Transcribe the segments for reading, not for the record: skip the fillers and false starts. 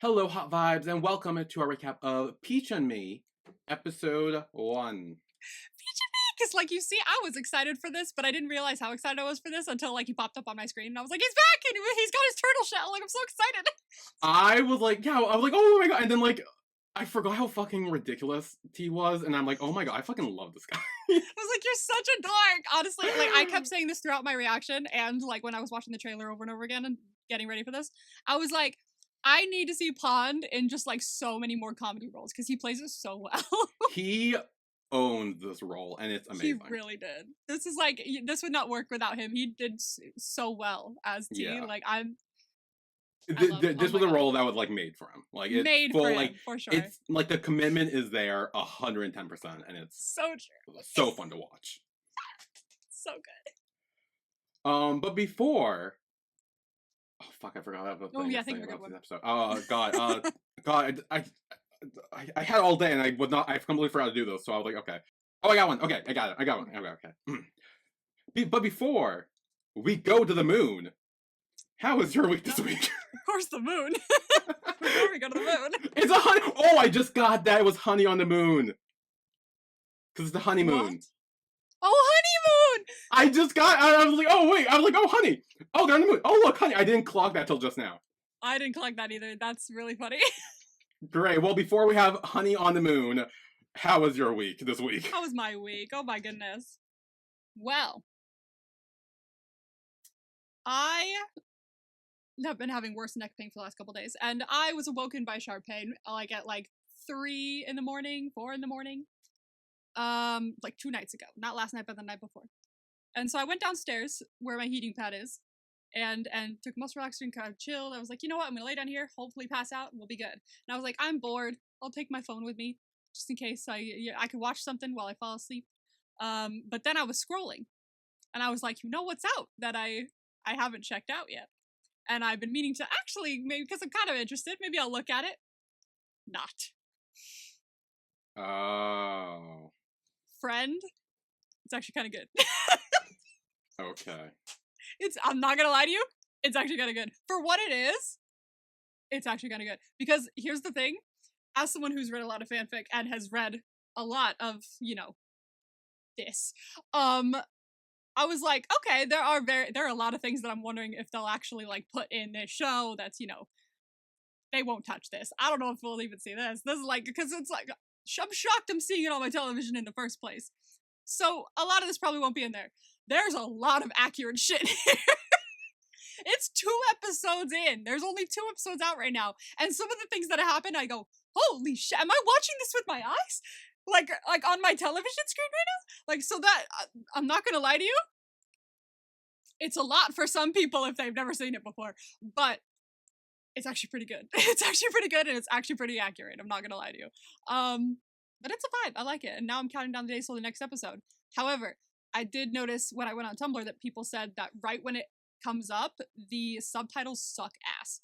Hello, Hot Vibes, and welcome to our recap of Peach and Me, episode 1. Because, like, you see, I was excited for this, but I didn't realize how excited I was for this until, like, he popped up on my screen, and I was like, he's back, and he's got his turtle shell, like, I'm so excited. I was like, oh my god, and then, like, I forgot how fucking ridiculous T was, and I'm like, oh my god, I fucking love this guy. I was like, you're such a dork. Honestly, like, I kept saying this throughout my reaction, and, like, when I was watching the trailer over and over again and getting ready for this, I was like, I need to see Pond in just, like, so many more comedy roles, because he plays it so well. He owned this role, and it's amazing. He really did. This is, like, this would not work without him. He did so well as T. Yeah. Like, This was a role that was, like, made for him. Like, it's made full, for him, like, for sure. it's, like, the commitment is there 110%, and it's so true. so fun to watch. So good. But before... Oh, fuck, I forgot about the Oh, thing yeah, I think was of a saying good about one. this episode. God, I had all day and I completely forgot to do this, so I was like, okay. Oh, I got one. Okay, I got it. Okay. But before we go to the moon, how was your week this week? Of course, the moon. Before we go to the moon. It's a honey. Oh, I just got that. It was honey on the moon. Because it's the honeymoon. What? Oh, honeymoon! I just got. I was like, oh wait. I was like, oh honey. Oh, they're on the moon. Oh look, honey. I didn't clock that till just now. I didn't collect that either. That's really funny. Great. Well, before we have honey on the moon, how was your week this week? How was my week? Oh my goodness. Well, I have been having worse neck pain for the last couple days, and I was awoken by sharp pain, like at like 3 in the morning, 4 in the morning. Like 2 nights ago. Not last night, but the night before. And so I went downstairs where my heating pad is, and took a muscle relaxer and kind of chilled. I was like, you know what? I'm gonna lay down here, hopefully pass out, and we'll be good. And I was like, I'm bored. I'll take my phone with me just in case I could watch something while I fall asleep. But then I was scrolling, and I was like, you know what's out that I haven't checked out yet, and I've been meaning to actually, maybe because I'm kind of interested. Maybe I'll look at it. Not. Oh. Friend. It's actually kind of good. Okay. I'm not gonna lie to you, it's actually kind of good. For what it is, it's actually kind of good. Because here's the thing, as someone who's read a lot of fanfic and has read a lot of, this, I was like, okay, there are a lot of things that I'm wondering if they'll actually, like, put in this show that's, they won't touch this. I don't know if we'll even see this. This is like, because it's like, I'm shocked I'm seeing it on my television in the first place. So a lot of this probably won't be in there. There's a lot of accurate shit here. It's 2 episodes in. There's only 2 episodes out right now. And some of the things that happen, I go, holy shit, am I watching this with my eyes? Like on my television screen right now? Like, so that, I'm not gonna lie to you, it's a lot for some people if they've never seen it before. But it's actually pretty good. It's actually pretty good, and it's actually pretty accurate. I'm not gonna lie to you. But it's a vibe. I like it. And now I'm counting down the days till the next episode. However, I did notice when I went on Tumblr that people said that right when it comes up, the subtitles suck ass.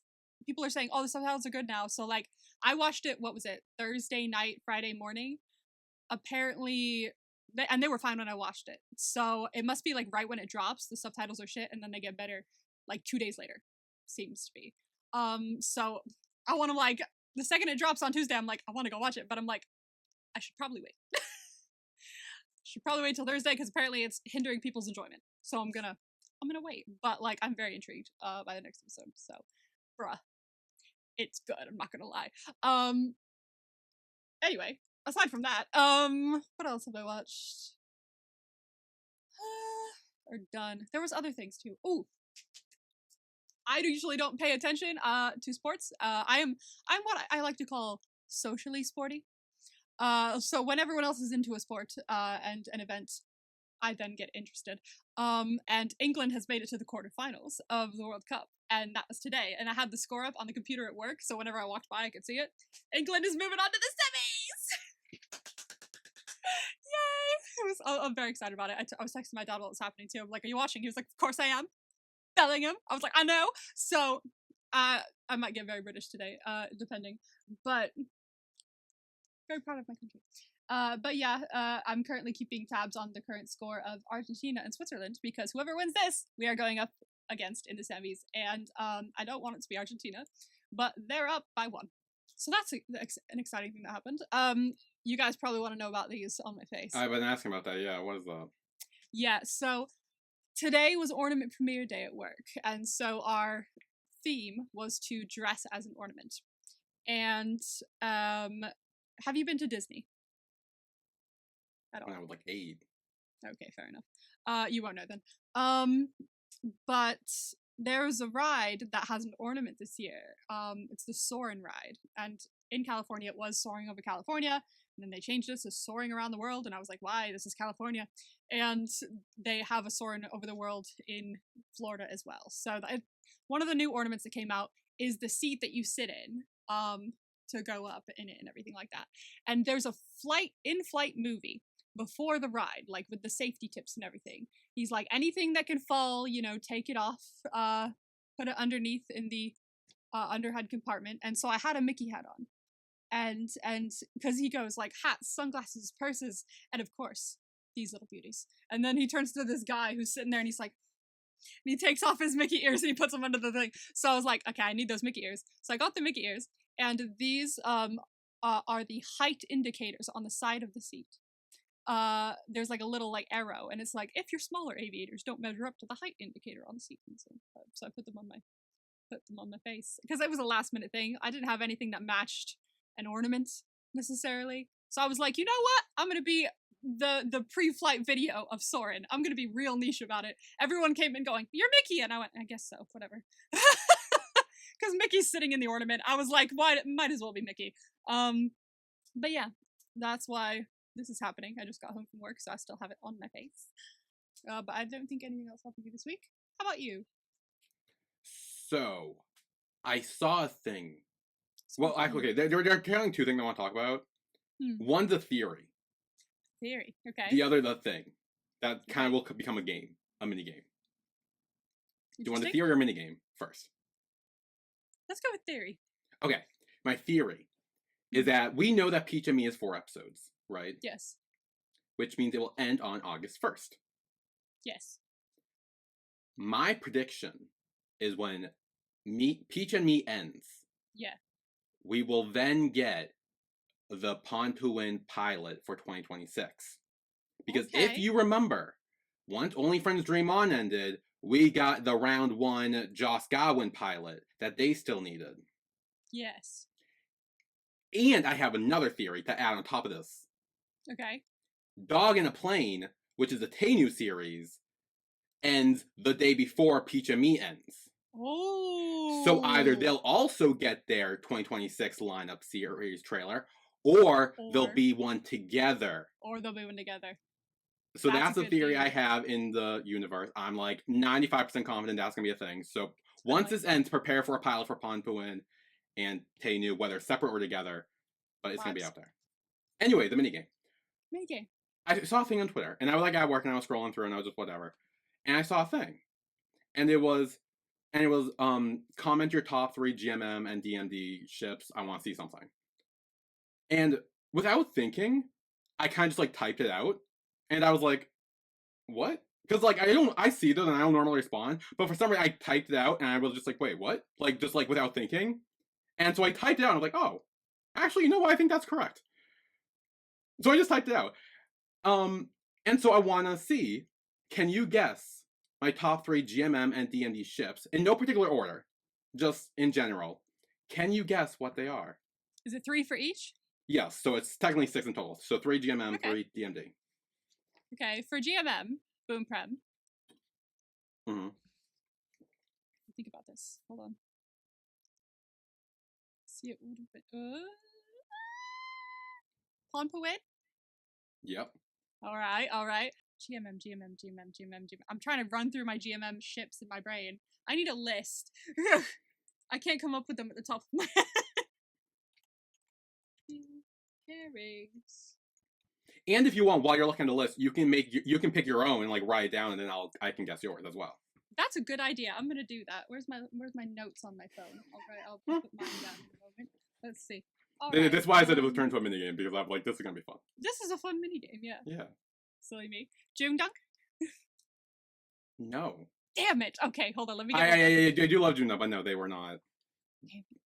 People are saying, oh, the subtitles are good now. So, like, I watched it, what was it, Thursday night, Friday morning? Apparently, and they were fine when I watched it. So it must be, like, right when it drops, the subtitles are shit, and then they get better, like, 2 days later. Seems to be. So I want to, like, the second it drops on Tuesday, I'm like, I want to go watch it, but I'm like, I should probably wait. Should probably wait till Thursday, because apparently it's hindering people's enjoyment. So I'm gonna wait. But, like, I'm very intrigued by the next episode. So, bruh, it's good. I'm not gonna lie. Anyway, aside from that, what else have I watched? Or done. There was other things too. Ooh. I usually don't pay attention to sports. I'm what I like to call socially sporty. So when everyone else is into a sport and an event, I then get interested. And England has made it to the quarterfinals of the World Cup, and that was today. And I had the score up on the computer at work, so whenever I walked by, I could see it. England is moving on to the semis! Yay! I'm very excited about it. I was texting my dad while it was happening too. I'm like, are you watching? He was like, of course I am. Bellingham. I was like, I know. So I might get very British today, depending. But very proud of my country. But yeah, I'm currently keeping tabs on the current score of Argentina and Switzerland, because whoever wins this, we are going up against in the semis. And I don't want it to be Argentina. but they're up by 1. So that's an exciting thing that happened. You guys probably want to know about these on my face. I've been asking about that. Yeah, what is that? Yeah, so today was ornament premiere day at work, and so our theme was to dress as an ornament. And have you been to Disney at all? When I was like 8. Okay, fair enough. You won't know then. But there's a ride that has an ornament this year. It's the Soarin' ride, and in California it was Soaring Over California, and then they changed it to Soaring Around the World, and I was like, why? This is California. And they have a Soarin' Over the World in Florida as well. So one of the new ornaments that came out is the seat that you sit in to go up in it and everything like that. And there's a in-flight movie before the ride, like with the safety tips and everything. He's like, anything that can fall, take it off, put it underneath in the underhead compartment. And so I had a Mickey hat on, and because he goes like hats, sunglasses, purses, and of course these little beauties. And then he turns to this guy who's sitting there, and he's like, and he takes off his Mickey ears and he puts them under the thing. So I was like, okay, I need those Mickey ears. So I got the Mickey ears, and these are the height indicators on the side of the seat. There's like a little like arrow, and it's like, if your smaller aviators don't measure up to the height indicator on the seat. And so I put them on my face because it was a last minute thing. I didn't have anything that matched an ornament necessarily. So I was like, you know what? I'm gonna be the pre-flight video of Soarin'. I'm gonna be real niche about it. Everyone came in going, "You're Mickey," and I went, "I guess so, whatever." Because Mickey's sitting in the ornament. I was like, why? Might as well be Mickey. But yeah, that's why this is happening. I just got home from work, so I still have it on my face. But I don't think anything else happened to you this week. How about you? So, I saw a thing. Well, okay, there are currently 2 things I want to talk about. One's a theory. Theory, okay. The other, the thing. That kind of will become a game, a mini game. Do you want the theory or mini game first? Let's go with theory. Okay, my theory is that we know that Peach and Me is 4 episodes, right? Yes. Which means it will end on August 1st. Yes. My prediction is when Peach and Me ends. Yeah. We will then get the Ponpuin pilot for 2026. Because if you remember, once Only Friends Dream On ended, we got the round 1 Joss Godwin pilot that they still needed. Yes. And I have another theory to add on top of this. Okay. Dog in a Plane, which is a Tenu series, ends the day before Peach and Me ends. Oh. So either they'll also get their 2026 lineup series trailer, or they'll be one together. So that's the theory I have in the universe. I'm like 95% confident that's going to be a thing. So once this ends, prepare for a pilot for Ponpuin and Tenu, whether separate or together, but it's going to be out there. Anyway, the minigame. Minigame. I saw a thing on Twitter, and I was like at work, and I was scrolling through, and I was just whatever. And I saw a thing. And it was comment your top 3 GMM and DMD ships. I want to see something. And without thinking, I kind of just like typed it out, and I was like, what? Because like I see them and I don't normally respond, but for some reason I typed it out and I was just like, wait, what? Like just like without thinking. And so I typed it out and I was like, oh, actually, you know what? I think that's correct. So I just typed it out. And so I want to see, can you guess my top 3 GMM and DMD ships in no particular order, just in general? Can you guess what they are? Is it 3 for each? Yes, so it's technically 6 in total. So 3 GMM, 3 DMD. Okay, for GMM, Boom Prem. Think about this. Hold on. See, it would have been Ponpuin? Yep. All right. GMM. I'm trying to run through my GMM ships in my brain. I need a list. I can't come up with them at the top of my head. Pairings. And if you want, while you're looking at the list, you can pick your own and like write it down, and then I can guess yours as well. That's a good idea. I'm gonna do that. Where's my notes on my phone? I'll put mine down in a moment. Let's see. That's why I said it was turned to a minigame, because I'm like, this is gonna be fun. This is a fun minigame, yeah. Yeah. Silly me. Joongdunk? No. Damn it. Okay, hold on. Let me get I do love Juna, but no, they were not.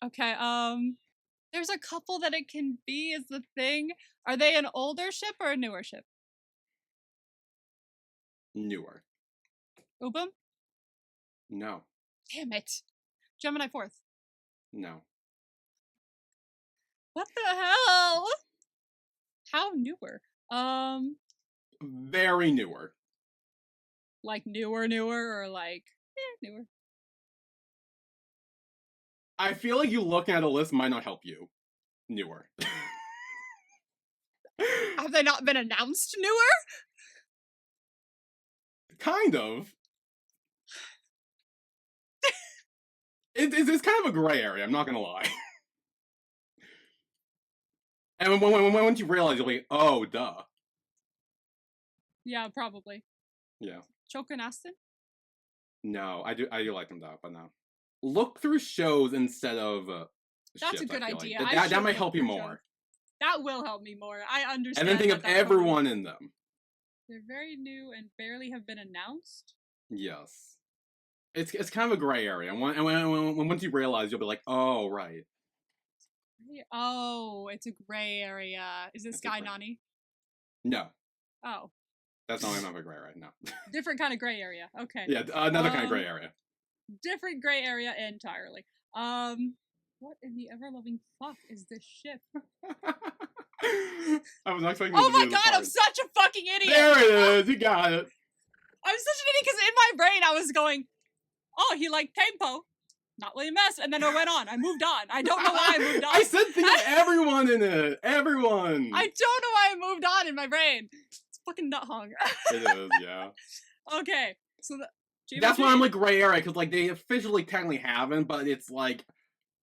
Okay, there's a couple that it can be is the thing. Are they an older ship or a newer ship? Newer. Ubum? No. Damn it. Gemini 4th. No. What the hell? How newer? Very newer. Like newer, or like newer? I feel like you looking at a list might not help you. Newer. Have they not been announced newer? Kind of. It's kind of a gray area, I'm not gonna lie. And once you realize, you'll be, oh, duh. Yeah, probably. Yeah. Choke and Aston? No, I do like them though, but no. Look through shows instead of That's a ships, good I feel idea. Like. I That should might look help you through more. shows. That will help me more. I understand. And then think of that's totally- everyone in them. They're very new and barely have been announced. Yes. It's kind of a gray area. And once you realize, you'll be like, oh, right. Oh, it's a gray area. Is it It's a Sky gray- Nani? No. Oh, That's not enough of a gray area, no. different kind of gray area. Okay. Yeah, another kind of gray area. Different gray area entirely. What in the ever-loving fuck is this ship? I was not expecting Oh you to my do this god, I'm hard. such a fucking idiot! There it is, you got it. I'm such an idiot because in my brain I was going, oh, he liked Tempo, not William S. And then I went on. I moved on. I don't know why I moved on. I said think of everyone in it. Everyone. I don't know why I moved on in my brain. It's fucking nut hung. It is, yeah. Okay, so That's why I'm like gray area, because like they officially technically haven't, but it's like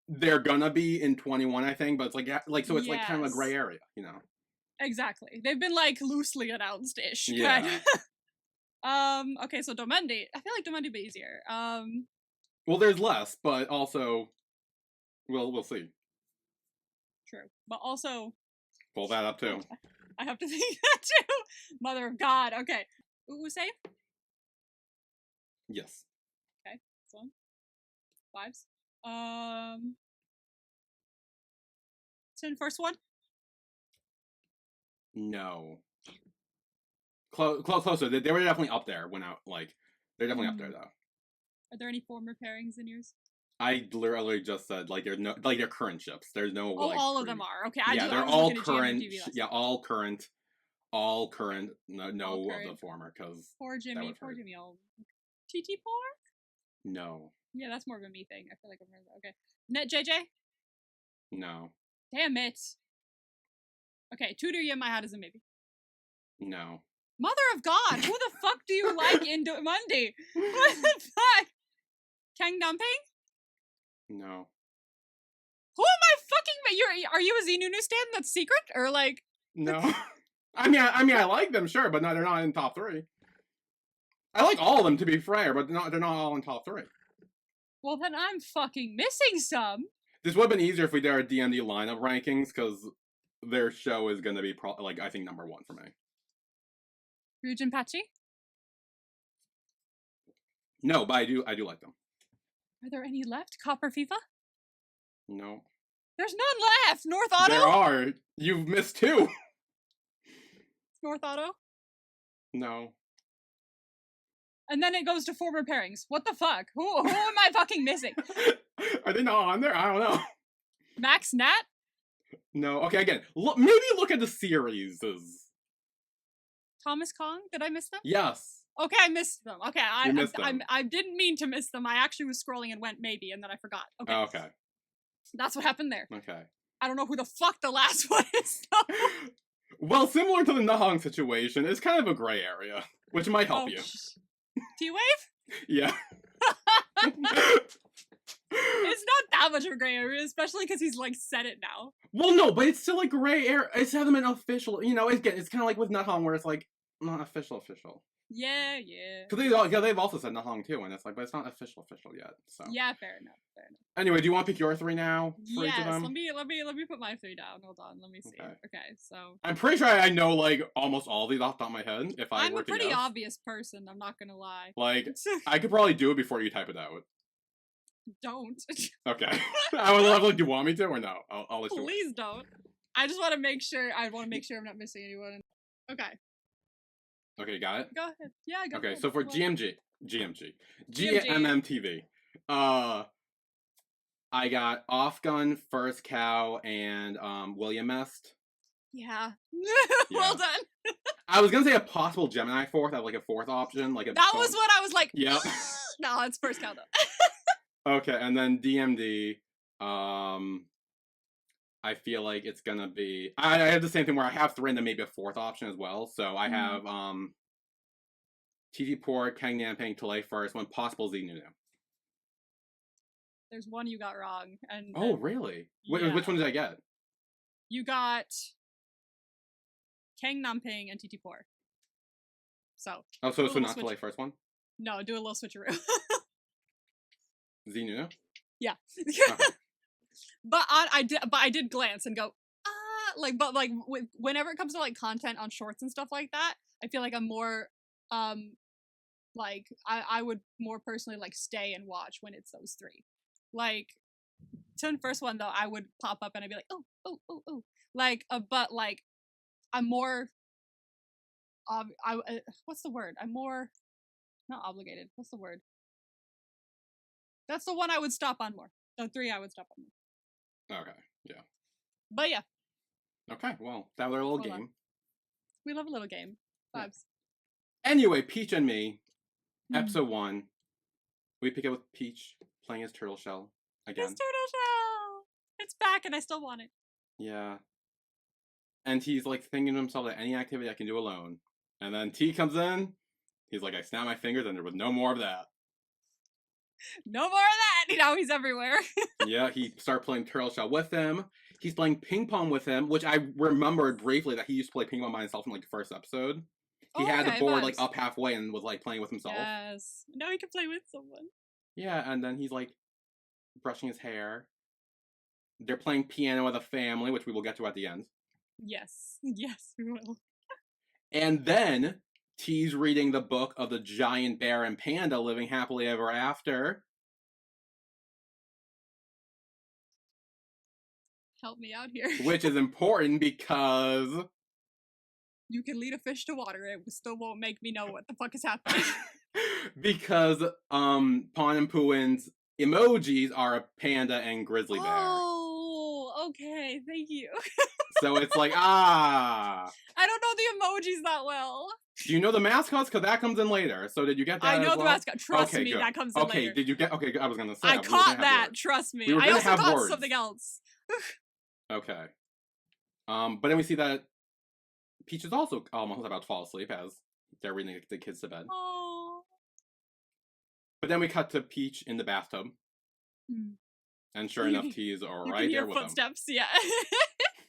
they're gonna be in 21, I think. But it's like so it's like kind of a Yes. gray area, you know. Exactly. They've been like loosely announced ish. Yeah. Okay, so Domendi. I feel like Domendi would be easier. Well, there's less, but also, we'll see. True. But also Pull that up too. I have to think that too. Mother of God. Okay. Usei? Yes. So vibes. Sin first one? No. Closer. They were definitely up there when out. Like they're definitely up there though. Are there any former pairings in yours? I literally just said like there's no like they're current ships. There's no Oh, like all of pre- them are. Okay, Yeah, I they're was all looking at current. GMTV last Yeah, time. all current. All current. No All of current. the former because Poor Jimmy. would Poor hurt. Jimmy. Oh, TT Poor? no, Yeah, that's more of a me thing. I feel like I'm okay. Net JJ? no, Damn it. Okay, Tutor in my head is a maybe. no. Mother of God, who the fuck do you like in Monday? What the fuck? Kang Dumping? No. Who am I fucking? Are you a Xenu stand that's secret or like? No. I mean, I like them, sure, but no, they're not in top 3. I like all of them to be fair, but they're not all in top 3. Well, then I'm fucking missing some. This would have been easier if we did our DMD lineup rankings, because their show is gonna be like I think number 1 for me. Ryujin Pachi? No, but I do like them. Are there any left? Copper FIFA? No. There's none left. North Auto? There are. You've missed 2. North Auto? No. And then it goes to former pairings. What the fuck? Who am I fucking missing? Are they not on there? I don't know. Max Nat? No. Okay, again, maybe look at the series. Thomas Kong? Did I miss them? Yes. Okay, I missed them. Okay, You missed them. I didn't mean to miss them. I actually was scrolling and went maybe, and then I forgot. Okay, Okay. that's what happened there. Okay. I don't know who the fuck the last one is. Though. Well, similar to the Nahong situation, it's kind of a gray area, which might help you. T-Wave? Yeah. It's not that much of a gray area, especially because he's like said it now. Well, no, but it's still a gray area. It's hasn't been official. You know, it's kind of like with Nahong, where it's like not official. Yeah. Because they've also said Nahong too, and it's like, but it's not official yet. So Yeah, fair enough. anyway, do you want to pick your 3 now for each Yes, of them? let me put my 3 down. Hold on, let me see. Okay. Okay, so I'm pretty sure I know like almost all these off the top of my head. If I I'm were a to pretty guess. obvious person. I'm not gonna lie. Like I could probably do it before you type it out. Don't. Okay. I would love, like, do you want me to or no? I'll let you. Please don't. I just want to make sure. I want to make sure I'm not missing anyone. Okay, Okay, got it? go ahead. Yeah, go Okay, ahead. so for Well, GMMTV, I got Off Gun, First Cow, and William Est. yeah. Yeah. Well done. I was gonna say a possible Gemini fourth. I have like a fourth option, like a. That was what I was like. Yep. No, it's first count though. Okay, and then DMD. I feel like it's gonna be. I have the same thing where I have three and then maybe a fourth option as well. So I have TT Port, Kang Namping, Talay first, when possible Z Nunu. There's one you got wrong, and Oh really? Yeah. Which one did I get? you got Kang Namping and TT4. So Oh, so Little not switch. Talay first one. no, do a little switcheroo. Z Nunu. Yeah. Okay. But I did glance and go, whenever it comes to like content on shorts and stuff like that, I feel like I'm more like I would more personally like stay and watch when it's those three. Like to the first one though, I would pop up and I'd be like, oh. Like but like I'm more what's the word? I'm more not obligated. What's the word? That's the one I would stop on more. The three I would stop on more. Okay. Yeah. But yeah, Okay. Well, that was our little Hold on. game. we love a little game. Yeah. Vibes. Anyway, Peach and Me, Mhm. episode 1. We pick up with Peach playing as Turtle Shell again. It's Turtle Shell! It's back and I still want it. Yeah. And he's like thinking to himself that any activity I can do alone. And then T comes in. He's like, I snap my fingers and there was no more of that. No more of that! Now he's everywhere. Yeah, he started playing Turtle Shell with him. He's playing ping pong with him, which I remembered briefly that he used to play ping pong by himself in like the first episode. He had the board like vibes. up halfway and was like playing with himself. Yes. Now he can play with someone. Yeah, and then he's like brushing his hair. They're playing piano as a family, which we will get to at the end. Yes. Yes, we will. And then T's reading the book of the giant bear and panda living happily ever after. Help me out here. Which is important because You can lead a fish to water, it still won't make me know what the fuck is happening. Pawn and Puin's emojis are a panda and grizzly bear. Oh, okay, thank you. So it's like, I don't know the emojis that well. Do you know the mascots? Because that comes in later. So did you get that I as know the well? mascot. Trust Okay, me, good. that comes in Okay, later. did you get... Okay, I was going to say. I we were caught gonna have that, words. trust me. We were I gonna also have caught words. something else. Okay. But then we see that Peach is also almost about to fall asleep as they're reading the kids to bed. Oh. But then we cut to Peach in the bathtub. Hmm. And sure You- enough, T is You right can hear there with him. footsteps, yeah.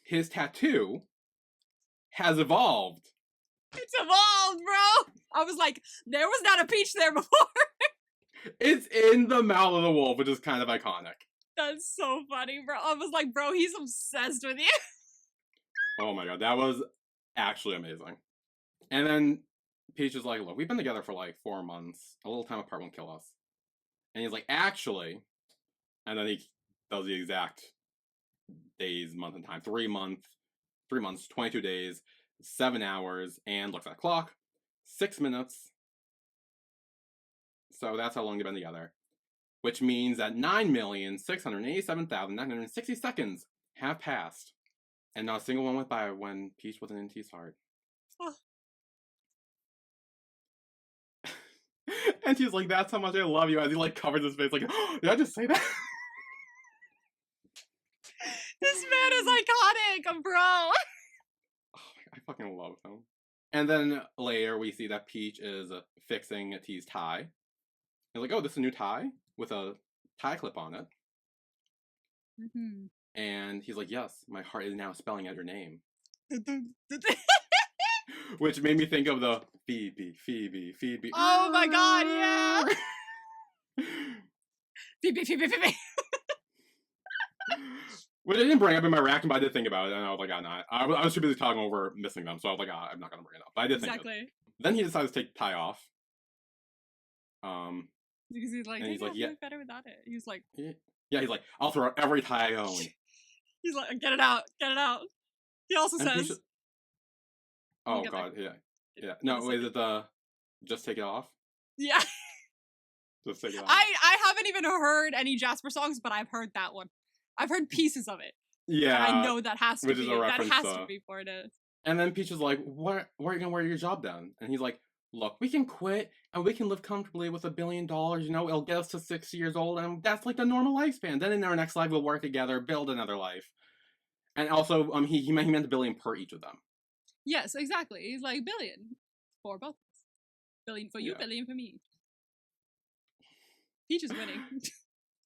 His tattoo has evolved. It's evolved, bro! I was like, there was not a peach there before. It's in the mouth of the wolf, which is kind of iconic. That's so funny, bro. I was like, bro, he's obsessed with you. Oh my god, that was actually amazing. And then Peach is like, look, we've been together for like 4 months. A little time apart won't kill us. And he's like, actually. And then he does the exact days, month, and time. 3 months, 22 days, 7 hours, and looks at the clock. 6 minutes. So that's how long they've been together. Which means that 9,687,960 seconds have passed. And not a single one went by when Peach wasn't in T's heart. Oh. And she's like, that's how much I love you. As he like covers his face like, oh, did I just say that? This man is iconic, bro. Oh, I fucking love him. And then later we see that Peach is fixing T's tie. He's like, oh, this is a new tie with a tie clip on it. Mm-hmm. And he's like, yes, my heart is now spelling out your name. Which made me think of the Phoebe. Oh my god, yeah. Phoebe. Which I didn't bring up in my reaction, but I did think about it, and I was like, oh, no. I was too busy talking over missing them, so I was like, I'm not gonna bring it up. But I did think of it. Exactly. Then he decides to take the tie off. Because he's like, And he's "Hey, like, I yeah. feel better without it." He's like, Yeah, he's like, I'll throw out every tie I own. he's like, "Get it out, get it out." He also And says, Peach- We'll oh get there. god, yeah. Yeah. in a No, is second. it just take it off? Yeah. Just take it off. I haven't even heard any Jasper songs, but I've heard that one. I've heard pieces of it. Yeah. And I know that has to which be is a that reference has to- to be for it is. And then Peach is like, where are you gonna wear your job then? And he's like, look, we can quit and we can live comfortably with $1 billion, you know, it'll get us to 6 years old, and that's like the normal lifespan. Then in our next life we'll work together, build another life. And also, he meant $1 billion per each of them. Yes, exactly. He's like, billion for both. Billion for you, Yeah. billion for me. Peach is winning.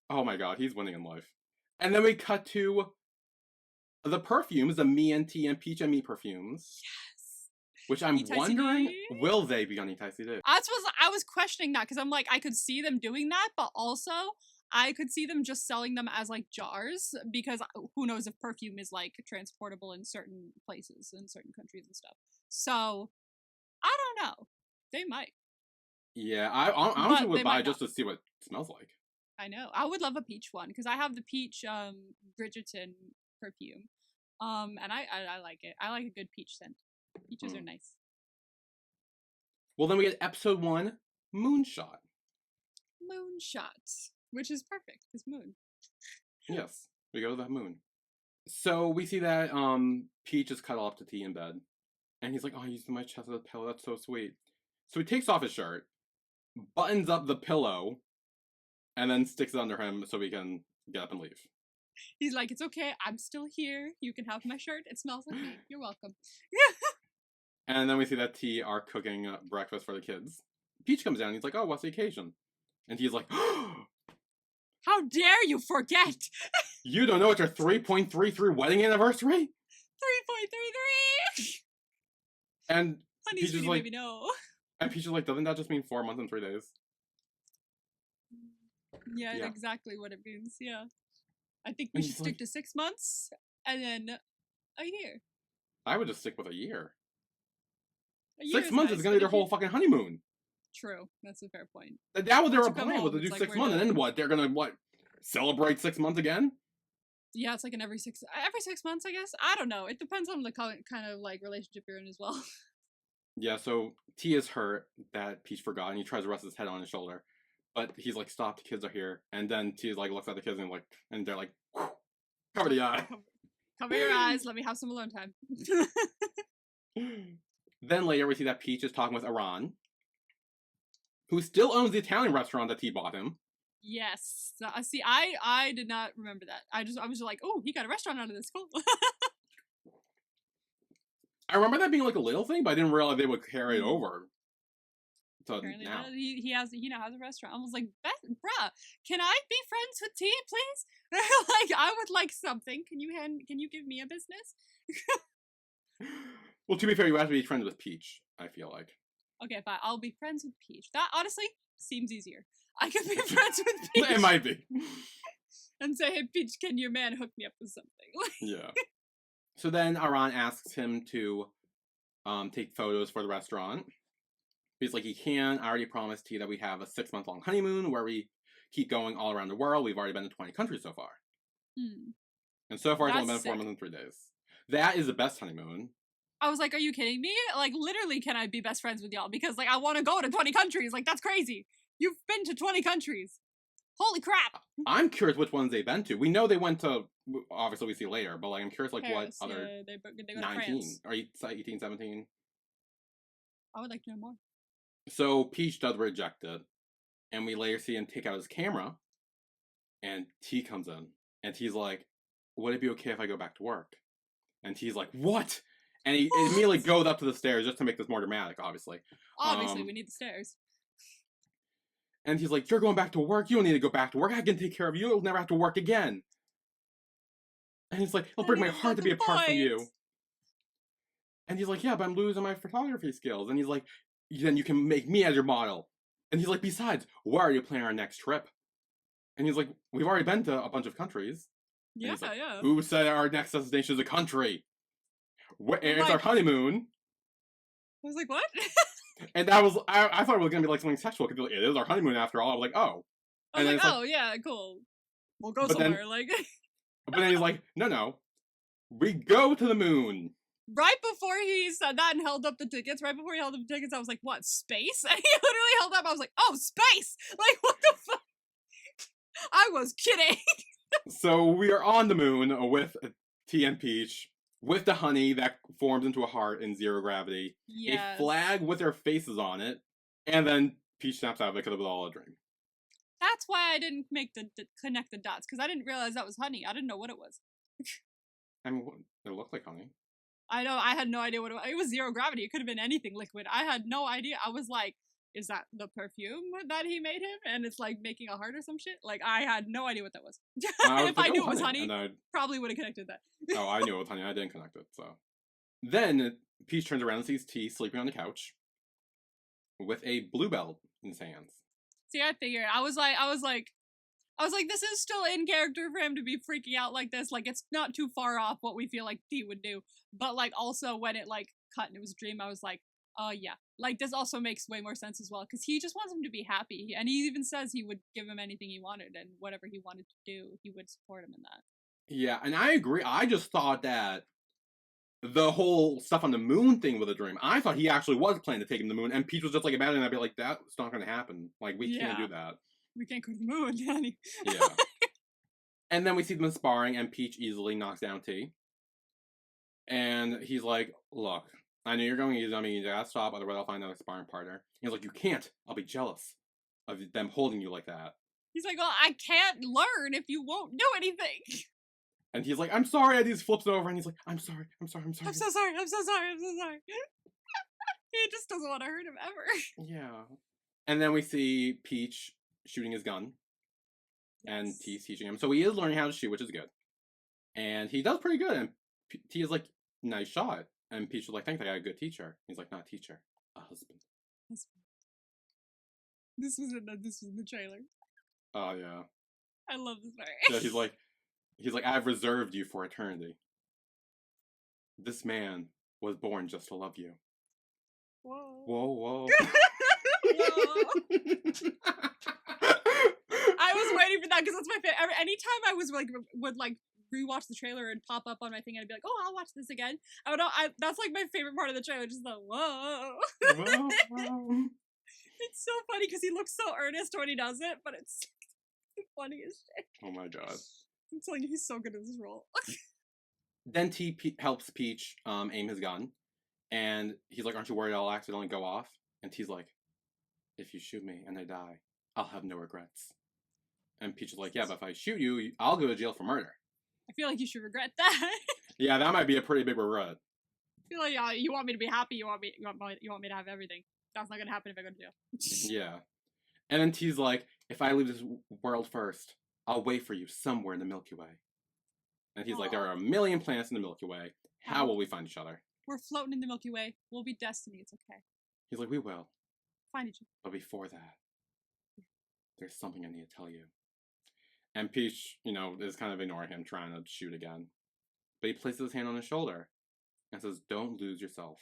Oh my god, he's winning in life. And then we cut to the perfumes, the Me and T and Peach and Me perfumes. Yes. Which I'm Eat Icey wondering, D? will they be on Eat Icey D? I was questioning that because I'm like, I could see them doing that, but also I could see them just selling them as like jars because who knows if perfume is like transportable in certain places, in certain countries and stuff. So I don't know. They might. Yeah, I honestly But would they buy might just to see what it smells like. I know. I would love a peach one because I have the peach Bridgerton perfume. And I like it. I like a good peach scent. Peaches are nice. Well, then we get episode 1, Moonshot. Moonshot, which is perfect because moon. Yes, we go to the moon. So we see that Peach is cuddled up to T in bed, and he's like, "Oh, I used my chest as a pillow. That's so sweet." So he takes off his shirt, buttons up the pillow, and then sticks it under him so he can get up and leave. He's like, "It's okay. I'm still here. You can have my shirt. It smells like me. You're welcome." And then we see that T are cooking breakfast for the kids. Peach comes down and he's like, "Oh, what's the occasion?" And he's like, How dare you forget? "You don't know it's your 3.33 wedding anniversary?" 3.33. And Honey, Peach is sweetie, like- baby, no. And Peach is like, "Doesn't that just mean 4 months and 3 days?" Yeah, Yeah. exactly what it means. Yeah. I think we And should he's stick like- to 6 months and then a year. I would just stick with a year. A year 6 months nice, is gonna be but their if you- whole fucking honeymoon. True. That's a fair point. That was their Once you come plan, was to home, do it's like 6 we're months, and done. then what? They're gonna celebrate 6 months again? Yeah, it's like an every 6 months, I guess. I don't know. It depends on the kind of like relationship you're in as well. Yeah. So T is hurt that Peach forgot, and he tries to rest his head on his shoulder, but he's like, "Stop! The kids are here." And then T like looks at the kids and they're like, "Whew, cover the eye." Cover your eyes. Let me have some alone time. Then later we see that Peach is talking with Aran, who still owns the Italian restaurant that T bought him. Yes. See, I did not remember that. I was just like, oh, he got a restaurant out of this. Cool. I remember that being like a little thing, but I didn't realize they would carry it over to Apparently, now. he now has a restaurant. I was like, bruh, can I be friends with T, please? Like, I would like something. Can you give me a business? Well, to be fair, you have to be friends with Peach, I feel like. Okay, fine. I'll be friends with Peach. That honestly seems easier. I could be friends with Peach It might be. and say, hey, Peach, can your man hook me up with something? Yeah. So then Aran asks him to take photos for the restaurant. He's like, he can. I already promised T that we have a 6-month-long honeymoon where we keep going all around the world. We've already been to 20 countries so far. Hmm. And so far, it's only been That's 4 sick. months and 3 days. That is the best honeymoon. I was like, are you kidding me? Like, literally, can I be best friends with y'all? Because, like, I want to go to 20 countries. Like, that's crazy. You've been to 20 countries. Holy crap. I'm curious which ones they've been to. We know they went to, obviously we see later, but like I'm curious like Paris, what other yeah, they go to 19 France. or 18, 17. I would like to know more. So Peach does reject it, and we later see him take out his camera, and T comes in, and T's like, would it be okay if I go back to work? And T's like, what? And he immediately goes up to the stairs just to make this more dramatic, obviously. Obviously, we need the stairs. And he's like, you're going back to work? You don't need to go back to work. I can take care of you. You'll never have to work again. And he's like, it'll break my That is heart not to be the apart from you. point. And he's like, yeah, but I'm losing my photography skills. And he's like, then you can make me as your model. And he's like, besides, where are you planning our next trip? And he's like, we've already been to a bunch of countries. Yeah, he's like, yeah. Who said our next destination is a country? It's our like- honeymoon. I was like, what? And that was I thought it was gonna be like something sexual because it is our honeymoon after all. I was like, oh. I And was then like, it's like, oh yeah, cool. We'll go but then somewhere. Like but then he's like, no, we go to the moon. right before he said that and held up the tickets, right before he held up the tickets, I was like, what, space? And he literally held up, I was like, oh, space! Like, what the fuck? I was kidding. So we are on the moon with T and Peach, with the honey that forms into a heart in zero gravity, Yes. a flag with their faces on it, and then Peach snaps out of it because it was all a dream. That's why I didn't make the connect the dots, because I didn't realize that was honey. I didn't know what it was. I mean, it looked like honey. I know, I had no idea what it was. It was zero gravity. It could have been anything liquid. I had no idea. I was like, is that the perfume that he made him? And it's like making a heart or some shit? Like, I had no idea what that was. Was If like, I knew oh, it was honey, and probably would have connected that. I knew it was honey. I didn't connect it. So then Peach turns around and sees T sleeping on the couch with a bluebell in his hands. See, I figured. I was like, this is still in character for him to be freaking out like this. Like, it's not too far off what we feel like T would do. But, like, also when it, like, cut and it was a dream, I was like, oh, yeah. Like, this also makes way more sense as well. Because he just wants him to be happy. And he even says he would give him anything he wanted. And whatever he wanted to do, he would support him in that. Yeah, and I agree. I just thought that the whole stuff on the moon thing was a dream. I thought he actually was planning to take him to the moon. And Peach was just like, imagining I'd be like, that's not going to happen. Like, we can't do that. We can't go to the moon, Danny. Yeah. And then we see them sparring, and Peach easily knocks down T. And he's like, look, I know you're going easy on me. You gotta stop, otherwise I'll find another sparring partner. He's like, you can't. I'll be jealous of them holding you like that. He's like, well, I can't learn if you won't do anything. And he's like, I'm sorry. And he flips it over, and he's like, I'm sorry. I'm so sorry. He just doesn't want to hurt him ever. Yeah. And then we see Peach shooting his gun. And T's teaching him. So he is learning how to shoot, which is good. And he does pretty good. And T is like, nice shot. And Peach is like, thanks, I got a good teacher. He's like, not a teacher, a husband. This was in the trailer. Oh, yeah. I love this part. Yeah, he's like, I've reserved you for eternity. This man was born just to love you. Whoa. Whoa. I was waiting for that because that's my favorite. Anytime I was like would like rewatch the trailer and pop up on my thing, and I'd be like, "Oh, I'll watch this again." That's like my favorite part of the trailer, just the whoa. Whoa. It's so funny because he looks so earnest when he does it, but it's the funniest shit. Oh my god! I'm telling you, he's so good at this role. Then T helps Peach aim his gun, and he's like, "Aren't you worried I'll accidentally go off?" And T's like, "If you shoot me and I die, I'll have no regrets." And Peach is like, yeah, but if I shoot you, I'll go to jail for murder. I feel like you should regret that. Yeah, that might be a pretty big regret. I feel like you want me to be happy. You want me to have everything. That's not gonna happen if I go to jail. Yeah. And then T's like, if I leave this world first, I'll wait for you somewhere in the Milky Way. And he's like, there are a million planets in the Milky Way. How will we find each other? We're floating in the Milky Way. We'll be destiny. It's okay. He's like, we will. Find each other. But before that, there's something I need to tell you. And Peach, is kind of ignoring him, trying to shoot again. But he places his hand on his shoulder and says, don't lose yourself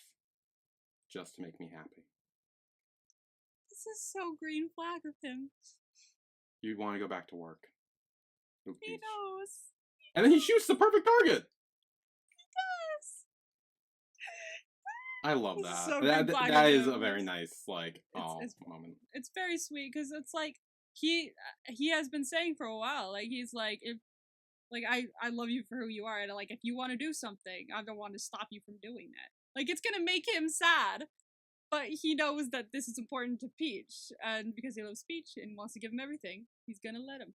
just to make me happy. This is so green flag of him. You want to go back to work. Luke He Peach. knows. And then he shoots the perfect target. He does. I love This is that. so That, green flag that of is him. a very nice, moment. It's very sweet because it's like he has been saying for a while, like he's like, if like I love you for who you are, and like if you want to do something, I don't want to stop you from doing that. Like it's gonna make him sad, but he knows that this is important to Peach, and because he loves Peach and wants to give him everything, he's gonna let him.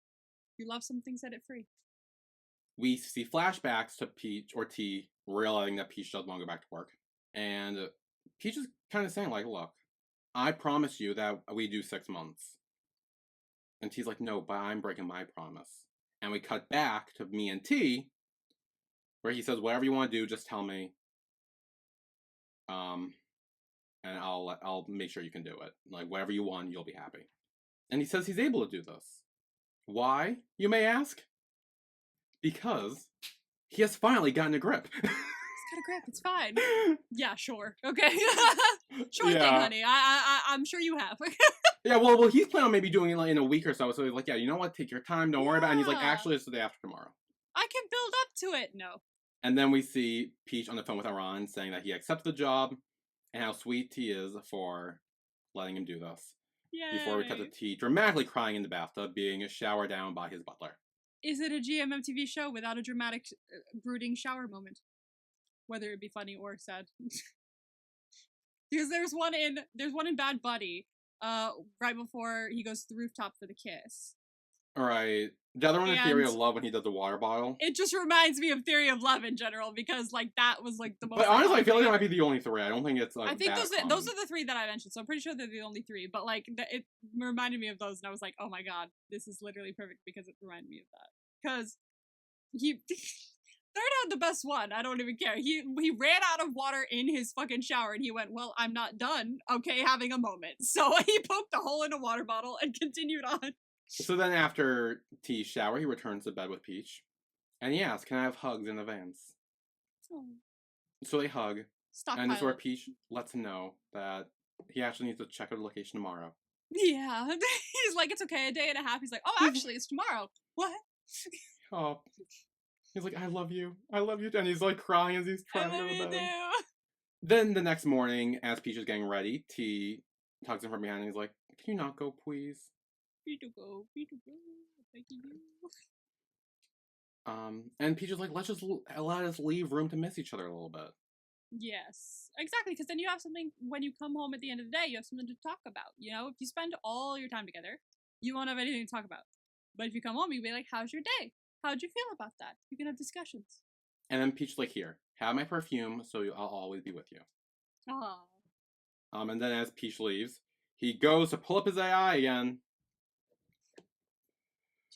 If you love something, set it free. We see flashbacks to Peach or T realizing that Peach doesn't want to go back to work. And Peach is kind of saying, like, look, I promise you that we do 6 months. And T's like, no, but I'm breaking my promise. And we cut back to me and T, where he says, whatever you want to do, just tell me. And I'll make sure you can do it. Like, whatever you want, you'll be happy. And he says he's able to do this. Why, you may ask? Because he has finally gotten a grip. He's got a grip. It's fine. Yeah, sure. Okay. Sure thing, Yeah. honey. I'm sure you have. Yeah, well, he's planning on maybe doing it like in a week or so. So he's like, yeah, you know what? Take your time. Don't worry about it. And he's like, Yeah. actually, it's the day after tomorrow. I can build up to it. No. And then we see Peach on the phone with Iran saying that he accepts the job and how sweet T is for letting him do this. Yeah. Before we cut to T dramatically crying in the bathtub, being showered down by his butler. Is it a GMMTV show without a dramatic, brooding shower moment? Whether it be funny or sad. Because there's one in Bad Buddy, right before he goes to the rooftop for the kiss. Alright. The other one is Theory of Love when he does the water bottle. It just reminds me of Theory of Love in general, because like that was like the most. But honestly, I feel like it might be the only three. I don't think it's like. I think that those are the three that I mentioned, so I'm pretty sure they're the only three. But like, it reminded me of those, and I was like, oh my god, this is literally perfect because it reminded me of that. Because he third had the best one. I don't even care. He ran out of water in his fucking shower, and he went, well, I'm not done. Okay, having a moment. So he poked a hole in a water bottle and continued on. So then after T's shower, he returns to bed with Peach. And he asks, can I have hugs in advance? Oh. So they hug. Stockpile. And this is where Peach lets him know that he actually needs to check out the location tomorrow. Yeah. He's like, it's okay, a day and a half. He's like, oh, actually, it's tomorrow. What? Oh. He's like, I love you. I love you. And he's like crying as he's trying to go to bed. Too. Then the next morning, as Peach is getting ready, T tugs him from behind and he's like, can you not go, please? Free to go. Thank you. And Peach is like, let us leave room to miss each other a little bit. Yes, exactly. Because then you have something when you come home at the end of the day. You have something to talk about. You know, if you spend all your time together, you won't have anything to talk about. But if you come home, you can be like, "How's your day? How'd you feel about that?" You can have discussions. And then Peach is like, here, have my perfume, so I'll always be with you. Ah. And then as Peach leaves, he goes to pull up his AI again.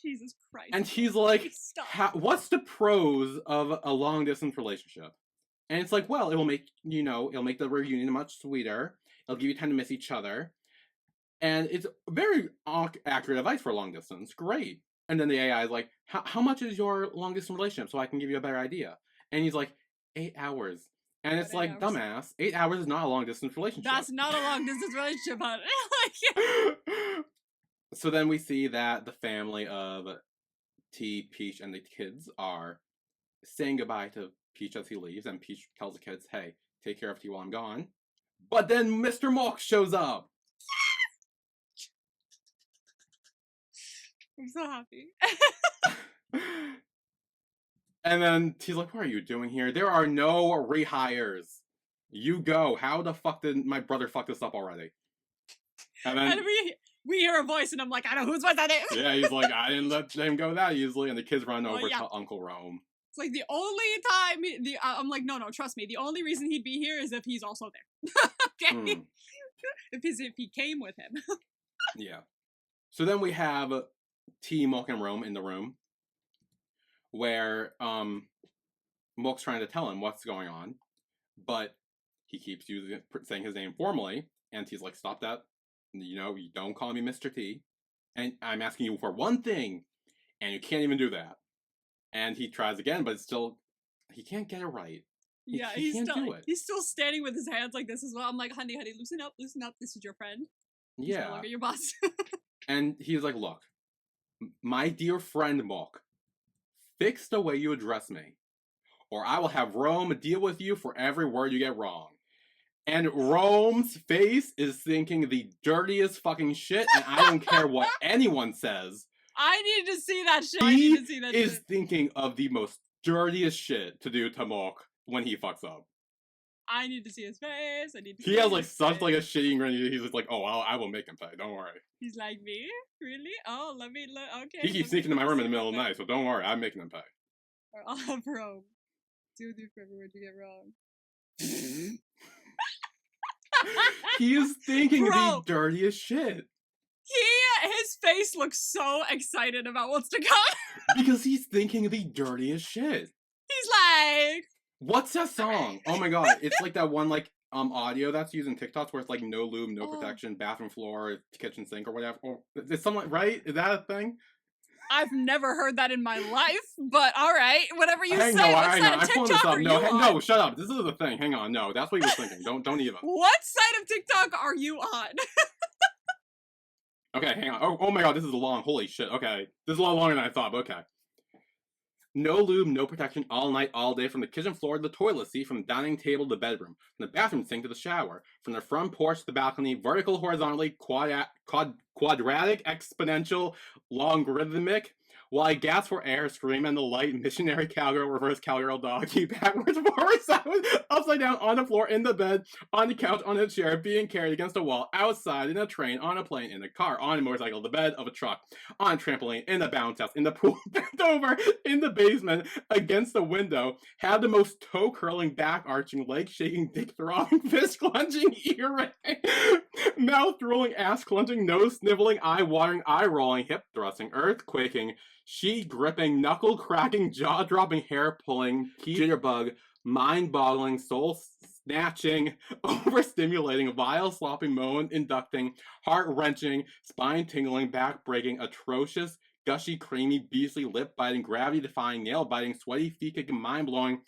Jesus Christ. And he's like, Stop. what's the pros of a long distance relationship? And it's like, well, it'll make the reunion much sweeter. It'll give you time to miss each other. And it's very accurate advice for long distance. Great. And then the AI is like, how much is your long distance relationship so I can give you a better idea? And he's like, 8 hours. And it's like, dumbass, 8 hours is not a long distance relationship. That's not a long distance relationship, honey. So then we see that the family of T, Peach, and the kids are saying goodbye to Peach as he leaves, and Peach tells the kids, hey, take care of T while I'm gone. But then Mr. Mok shows up! I'm so happy. And then T's like, what are you doing here? There are no rehires. You go. How the fuck did my brother fuck this up already? And then... And we hear a voice, and I'm like, I know whose voice that is. Yeah, he's like, I didn't let him go that easily, and the kids run over to Uncle Rome. It's like the only time I'm like, no, trust me. The only reason he'd be here is if he's also there. Okay, if he came with him. Yeah. So then we have T, Mok, and Rome in the room, where Mok's trying to tell him what's going on, but he keeps saying his name formally, and T's like, stop that. You know, you don't call me Mr. T. And I'm asking you for one thing, and you can't even do that. And he tries again, but still, he can't get it right. He can't do it. He's still standing with his hands like this as well. I'm like, honey, loosen up. This is your friend. He's no longer your boss. And he's like, look, my dear friend Mok, fix the way you address me, or I will have Rome deal with you for every word you get wrong. And Rome's face is thinking the dirtiest fucking shit, and I don't care what anyone says. I need to see that shit. He is thinking of the most dirtiest shit to do to Mok when he fucks up. I need to see his face. He has like such like a shitty grin. He's just like, oh, I will make him pay. Don't worry. He's like, me? Really? Oh, let me look. Okay. He keeps sneaking into my room in the middle of the night, so don't worry. I'm making him pay. Or I'll have Rome do for every word you get wrong. He is thinking the dirtiest shit. His face looks so excited about what's to come. Because he's thinking the dirtiest shit. He's like, what's that song? Oh my god, it's like that one like audio that's used in TikToks where it's like no lube, no protection, bathroom floor, kitchen sink or whatever. Or, is something right? Is that a thing? I've never heard that in my life, but all right, whatever you Hang say. on, What hang side on. of I'm pulling this TikTok up. are No, you on? no, shut up. This is the thing. Hang on. No, that's what he was thinking. Don't even. What side of TikTok are you on? Okay, hang on. Oh my god, this is long. Holy shit. Okay, this is a lot longer than I thought. But okay. No lube, no protection, all night, all day, from the kitchen floor to the toilet seat, from the dining table to the bedroom, from the bathroom sink to the shower, from the front porch to the balcony, vertical, horizontally, quadratic, exponential, logarithmic. While I gasp for air, scream in the light, missionary cowgirl, reverse cowgirl dog, keep backwards, forward, sideways, upside down, on the floor, in the bed, on the couch, on a chair, being carried against a wall, outside, in a train, on a plane, in a car, on a motorcycle, the bed of a truck, on a trampoline, in the bounce house, in the pool, bent over, in the basement, against the window, have the most toe-curling, back-arching, leg-shaking, dick-throbbing, fist-clenching, ear-ring, mouth-drooling, ass-clenching, nose-sniveling, eye-watering, eye-rolling, hip-thrusting, earth-quaking, sheet-gripping, knuckle-cracking, jaw-dropping, hair-pulling, jitterbug, mind-boggling, soul-snatching, overstimulating, vile, slopping, moan, inducting, heart-wrenching, spine-tingling, back-breaking, atrocious, gushy, creamy, beastly, lip-biting, gravity-defying, nail-biting, sweaty, fecal, mind-blowing,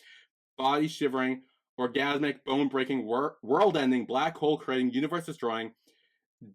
body-shivering, orgasmic, bone-breaking, world-ending, black hole-creating, universe-destroying,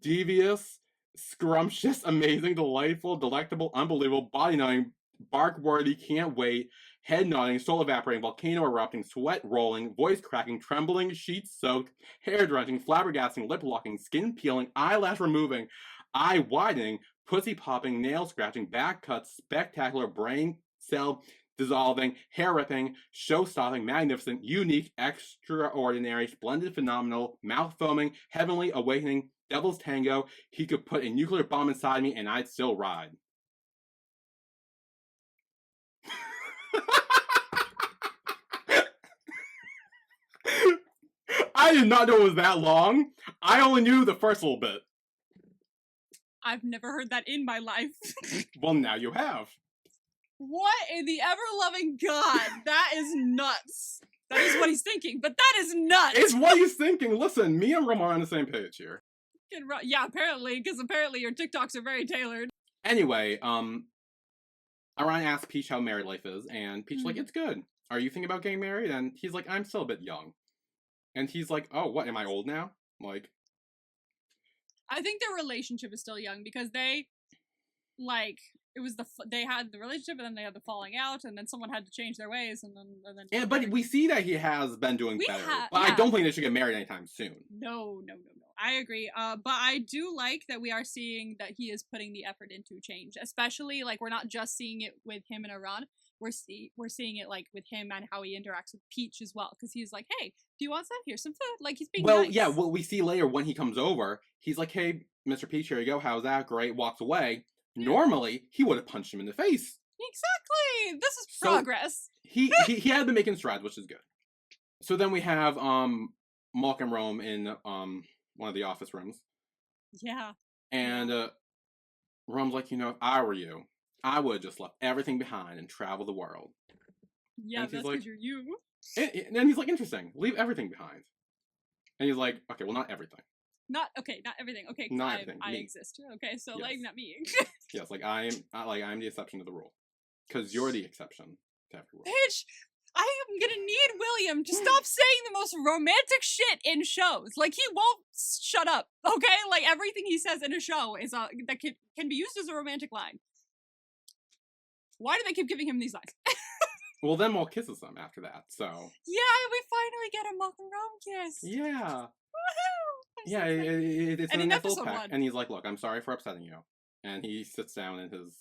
devious, scrumptious, amazing, delightful, delectable, unbelievable, body-numbing, bark-worthy, can't wait, head-nodding, soul evaporating, volcano erupting, sweat rolling, voice cracking, trembling, sheets soaked, hair drenching, flabbergasting, lip locking, skin peeling, eyelash removing, eye widening, pussy popping, nail scratching, back cuts, spectacular, brain cell dissolving, hair ripping, show stopping, magnificent, unique, extraordinary, splendid, phenomenal, mouth foaming, heavenly, awakening, devil's tango. He could put a nuclear bomb inside me and I'd still ride. I did not know it was that long. I only knew the first little bit. I've never heard that in my life. Well, now you have. What in the ever-loving God? That is nuts. That is what he's thinking, but that is nuts. It's what he's thinking. Listen, me and Rome are on the same page here. Yeah, apparently, because apparently your TikToks are very tailored. Anyway, Orion asked Peach how married life is, and Peach like, it's good. Are you thinking about getting married? And he's like, I'm still a bit young. And he's like, oh, what, am I old now? Like, I think their relationship is still young because they, like, it was they had the relationship and then they had the falling out and then someone had to change their ways and then. Yeah, but we see that he has been doing better. But yeah. I don't think they should get married anytime soon. No. I agree. But I do like that we are seeing that he is putting the effort into change, especially like we're not just seeing it with him and Iran. We're seeing it like with him and how he interacts with Peach as well, because he's like, "Hey, do you want some? Here's some food." Like he's being nice. Yeah. What we see later when he comes over, he's like, "Hey, Mr. Peach, here you go. How's that? Great." Walks away. Yeah. Normally, he would have punched him in the face. Exactly. This is progress. He had been making strides, which is good. So then we have Malk and Rome in one of the office rooms. Yeah. And Rome's like, if I were you, I would have just left everything behind and travel the world. Yeah, that's because you're you. And he's like, interesting. Leave everything behind. And he's like, okay, well, not everything. Not everything. Okay, not everything. I exist. Okay, so yes. like not me. Yes, like I'm the exception to the rule, because you're the exception to every rule. Bitch, I am gonna need William to stop saying the most romantic shit in shows. Like he won't shut up. Okay, like everything he says in a show is that can be used as a romantic line. Why do they keep giving him these lines? Well, then Malk kisses them after that, so. Yeah, we finally get a Malk and Rome kiss. Yeah. Woohoo! Yeah, it's in episode little pack. And he's like, look, I'm sorry for upsetting you. And he sits down in his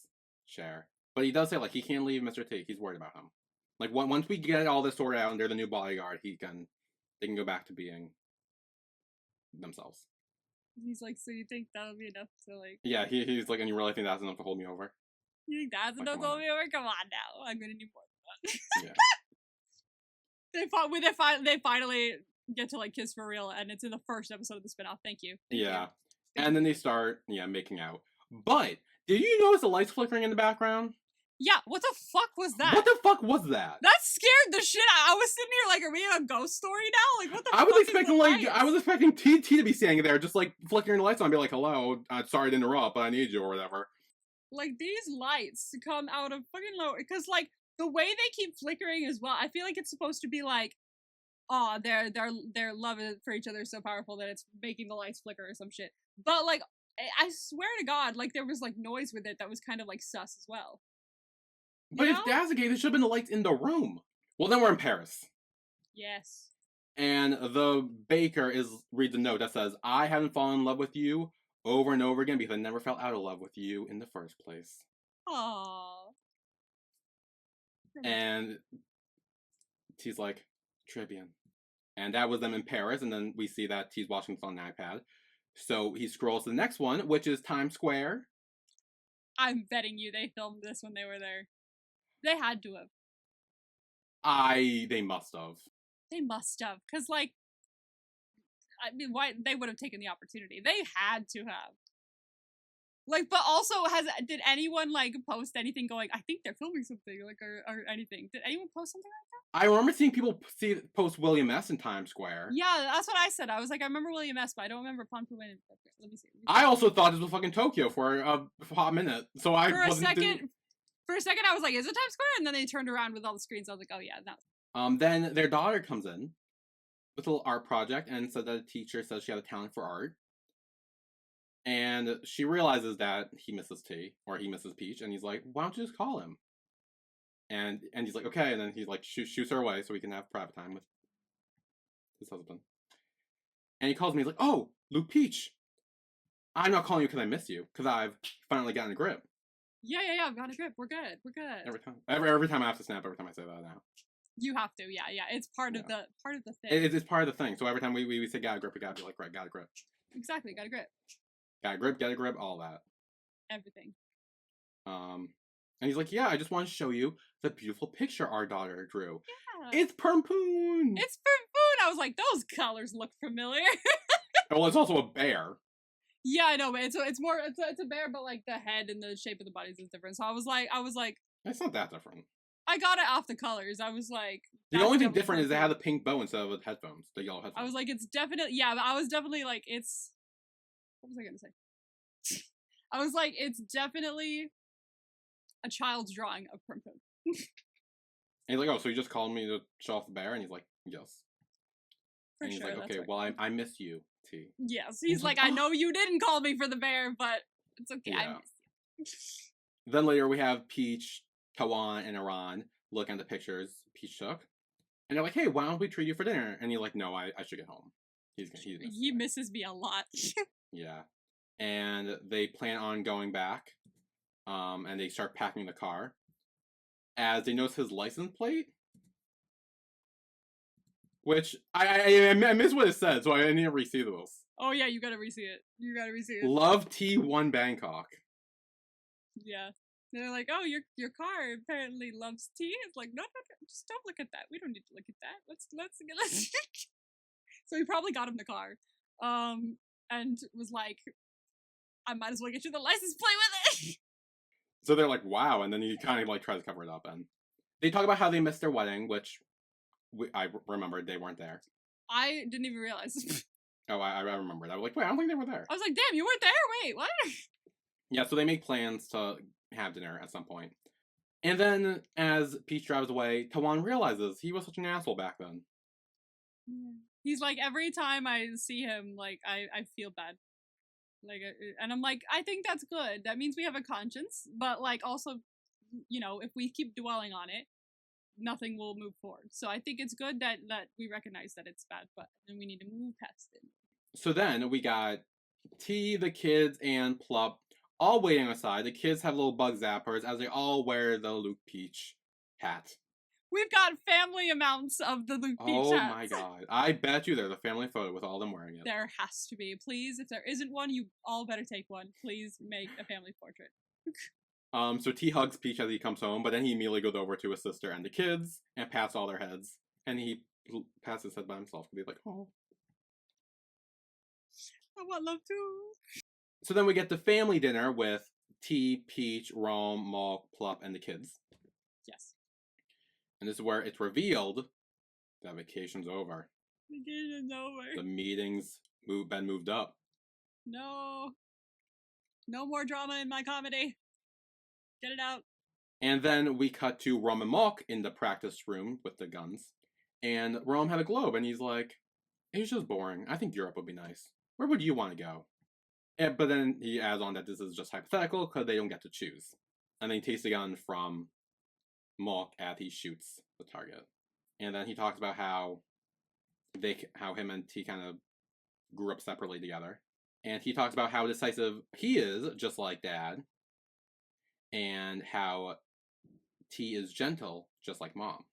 chair. But he does say, like, he can't leave Mr. T. He's worried about him. Like, once we get all this sorted out and they're the new bodyguard, they can go back to being themselves. He's like, so you think that'll be enough to, like... Yeah, he's like, and you really think that's enough to hold me over? You think that's enough to hold me over? Come on now. I'm gonna need more than that. Yeah. They finally get to, like, kiss for real, and it's in the first episode of the spinoff. Thank you. Thank you. And then they start, making out. But, did you notice the lights flickering in the background? Yeah, what the fuck was that? What the fuck was that? That scared the shit out. I was sitting here like, are we in a ghost story now? Like, what the fuck I was expecting T to be standing there, just, like, flickering the lights on and be like, hello, sorry to interrupt, but I need you, or whatever. like these lights come out of fucking lower, because like the way they keep flickering as well, I feel like it's supposed to be like, oh, their love for each other is so powerful that it's making the lights flicker or some shit. But like, I swear to God, like there was like noise with it that was kind of like sus as well. But You if know? that's the case, it should have been the lights in the room. Well, then we're in Paris. Yes. And the baker reads a note that says, I haven't fallen in love with you over and over again because I never fell out of love with you in the first place. Aww. And T's like, Tribune. And that was them in Paris, and then we see that T's watching this on an iPad. So he scrolls to the next one, which is Times Square. I'm betting you they filmed this when they were there. They had to have. They must have. They must have, because like, I mean, why they would have taken the opportunity? They had to have. Like, but also, did anyone like post anything going, I think they're filming something, like, or anything? Did anyone post something like that? I remember seeing people post William S. in Times Square. Yeah, that's what I said. I was like, I remember William S., but I don't remember Pon Fu In. Let me see. I also thought this was fucking Tokyo for a hot minute, so I For a wasn't. second, I was like, is it Times Square? And then they turned around with all the screens. I was like, oh yeah, that. Then their daughter comes in with a little art project and said that a teacher says she has a talent for art. And she realizes that he misses T, or he misses Peach, and he's like, why don't you just call him? And he's like, okay, and then he's like, shoots her away so he can have private time with his husband. And he calls me, he's like, oh, Luke Peach. I'm not calling you because I miss you, because I've finally gotten a grip. Yeah, I've got a grip. We're good. Every time. Every time I have to snap, every time I say that now. You have to, yeah. It's part of the thing. It's part of the thing. So every time we say got a grip, we gotta be like, right, got a grip. Exactly, got a grip. Got a grip, get a grip, all that. Everything. And he's like, yeah, I just want to show you the beautiful picture our daughter drew. Yeah. It's Permpoon! It's Permpoon! I was like, those colors look familiar. Well, it's also a bear. Yeah, I know, but it's a bear, but like the head and the shape of the bodies is different. So I was like, It's not that different. I got it off the colors. I was like, the only thing different is they have the pink bow instead of the headphones, the yellow headphones. I was like, it's definitely, yeah, but I was definitely like, it's, what was I gonna say? I was like, it's definitely a child's drawing of Permpoon. And he's like, oh, so you just called me to show off the bear? And he's like, yes. For and he's sure, like, okay, right. well, I miss you, T. Yes, he's like, I know you didn't call me for the bear, but it's okay, Yeah. I miss you. Then later we have Peach, Tawan, and Iran looking at the pictures Peach took. And they're like, hey, why don't we treat you for dinner? And you're like, no, I should get home. He misses me a lot. Yeah. And they plan on going back. And they start packing the car. As they notice his license plate. Which, I miss what it said, so I need to re-see those. Oh yeah, you gotta re-see it. Love T1 Bangkok. Yeah. They're like, oh, your car apparently loves tea. It's like, no, just don't look at that. We don't need to look at that. Let's So he probably got him the car. And was like, I might as well get you the license plate with it. So they're like, wow, and then he kind of like tries to cover it up, and they talk about how they missed their wedding, which I remembered they weren't there. I didn't even realize. Oh, I remembered. I was like, wait, I don't think they were there. I was like, damn, you weren't there? Wait, what? Yeah, so they make plans to have dinner at some point. And then, as Peach drives away, Tawan realizes he was such an asshole back then. He's like, every time I see him, like, I feel bad. Like, and I'm like, I think that's good. That means we have a conscience. But, like, also, you know, if we keep dwelling on it, nothing will move forward. So I think it's good that we recognize that it's bad, but then we need to move past it. So then we got T, the kids, and Plup all waiting outside. The kids have little bug zappers as they all wear the Luke Peach hat. We've got family amounts of the Luke Peach hats. Oh my god. I bet you there's a family photo with all of them wearing it. There has to be. Please, if there isn't one, you all better take one. Please make a family portrait. So T hugs Peach as he comes home, but then he immediately goes over to his sister and the kids and pats all their heads. And he pats his head by himself and he's like, oh. I want love too. So then we get the family dinner with T, Peach, Rome, Malk, Plup, and the kids. Yes. And this is where it's revealed that vacation's over. Vacation's over. The meeting's been moved up. No. No more drama in my comedy. Get it out. And then we cut to Rome and Malk in the practice room with the guns. And Rome had a globe, and he's like, Asia's boring. I think Europe would be nice. Where would you want to go? But then he adds on that this is just hypothetical because they don't get to choose. And then he takes the gun from Malk as he shoots the target. And then he talks about how him and T kind of grew up separately together. And he talks about how decisive he is, just like Dad, and how T is gentle, just like Mom.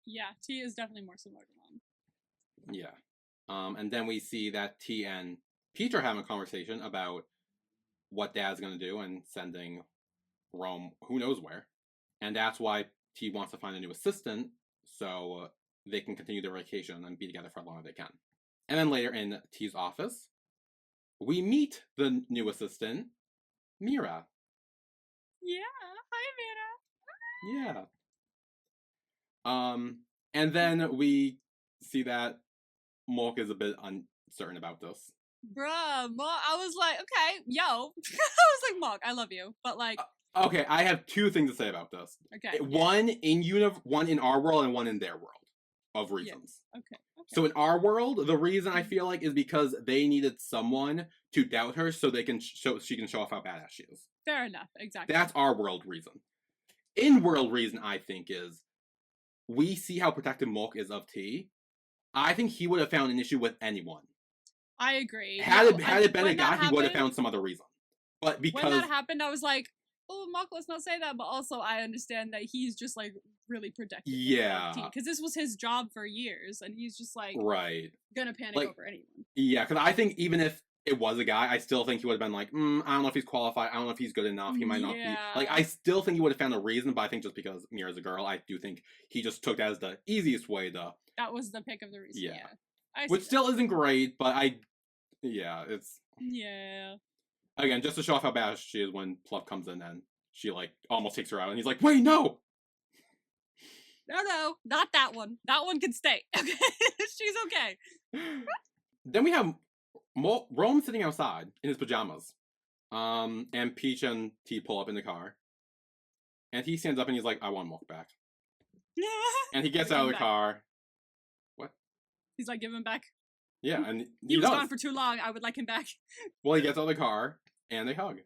Yeah, T is definitely more similar to Mom. Yeah. And then we see that T and Peach are having a conversation about what Dad's going to do and sending Rome who knows where. And that's why T wants to find a new assistant so they can continue their vacation and be together for as long as they can. And then later in T's office, we meet the new assistant, Mira. Yeah, hi, Mira. Yeah. And then we see that Malk is a bit uncertain about this. Bruh, Mark, I was like, okay, yo. I was like, Mark, I love you. But like, Okay, I have two things to say about this. okay. One in our world and one in their world of reasons. Yeah. Okay. So in our world, the reason I feel like is because they needed someone to doubt her so she can show off how badass she is. Fair enough. Exactly. That's our world reason. In world reason, I think is we see how protective Malk is of T. I think he would have found an issue with anyone. I agree. Had it been a guy, he would have found some other reason. But because when that happened, I was like, oh, Mark, let's not say that. But also, I understand that he's just like really protective. Yeah. Because this was his job for years, and he's just like right gonna panic over anyone. Yeah, because I think even if it was a guy, I still think he would have been like, I don't know if he's qualified. I don't know if he's good enough. He might not be. Like, I still think he would have found a reason, but I think just because Mira's a girl, I do think he just took that as the easiest way to. That was the pick of the reason. Yeah. Which still isn't great, but it's. Yeah. Again, just to show off how bad she is when Pluff comes in and she, like, almost takes her out, and he's like, wait, no! No, not that one. That one can stay. Okay? She's okay. Then we have Rome sitting outside in his pajamas. And Peach and T pull up in the car. And he stands up and he's like, I want Malk back. And he gets out of the car. What? He's like, give him back. Yeah, and he was gone for too long. I would like him back. Well, he gets out of the car and they hug.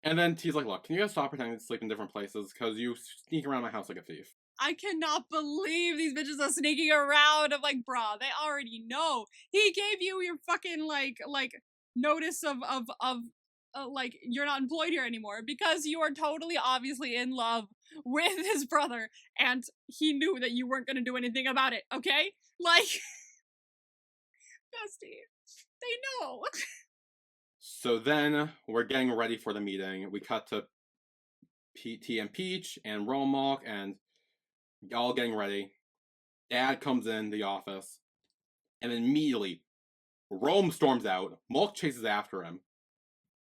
And then T's like, look, can you guys stop pretending to sleep in different places? Because you sneak around my house like a thief. I cannot believe these bitches are sneaking around. I'm like, bruh, they already know. He gave you your fucking, like notice of like, you're not employed here anymore because you are totally obviously in love with his brother and he knew that you weren't gonna do anything about it, okay? Like, bestie, they know. So then we're getting ready for the meeting. We cut to T and Peach and Malk and all getting ready. Dad comes in the office, and then immediately Rome storms out. Malk chases after him,